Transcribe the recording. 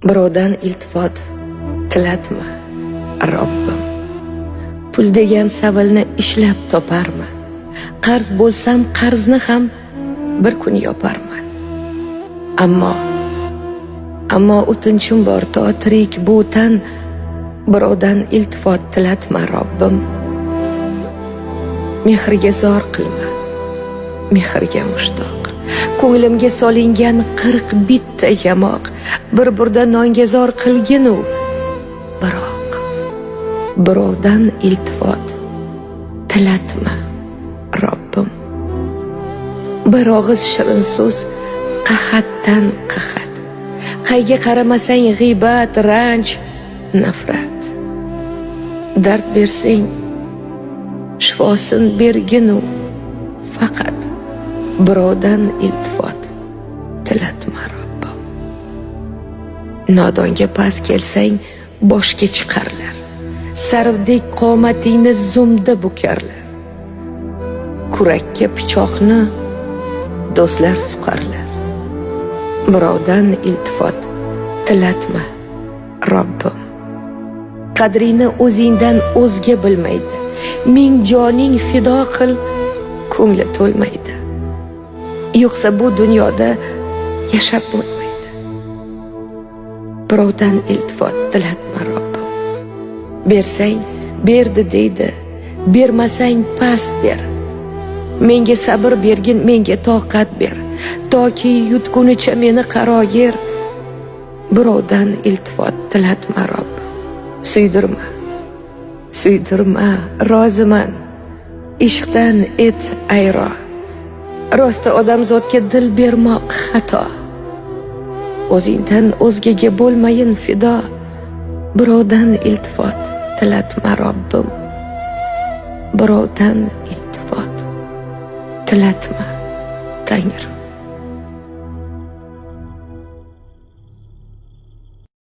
Birovdan iltifot tilatma, Robbim. Pul degan savilni ishlab toparman. Qarz bo'lsam qarzni ham bir kun yoparman. Ammo o'tinchim bor to tirik bu tan, birovdan iltifot tilatma, Robbim. Mehrga zor qilma, mehrga mushtoq. Ko'nglimga solingan 40 bitta yamoq, bir burda nonga zor qilginu, biroq birovdan iltifot tilatma, Robbim. Bir og'iz shirin so'z qahatdan qahat. Qayga qaramasang g'iybat, ranj, nafrat. Dard bersang shifosin berginu, faqat birovdan iltifot tilatma, Robbim. Nodonga past kelsang boshga chiqarlar. Sarvdek qomatingni zumda bukarlar. Kurakka pichoqni do'stlar suqarlar. Birovdan iltifot tilatma, Robbim. Qadrini o'zingdan o'zga bilmaydi. Ming joning fido qil, ko'ngli to'lmaydi. Yo'qsa bu dunyoda yashab bo'lmaydi. Birovdan iltifot tilatma, Robbim. Bersang berdi deydi, bermasang past der. Menga sabr bergin, menga toqat ber. Toki yutgunicha meni qaro yer. Birovdan iltifot tilatma, Robbim. Suydirma, roziman. Ishqdan et ayro. Rosti odamzodga dil bermoq xato. O'zingdan o'zgaga bo'lmayin fido. Birovdan iltifot tilatma, Robbim. Birovdan iltifot tilatma, Tangrim.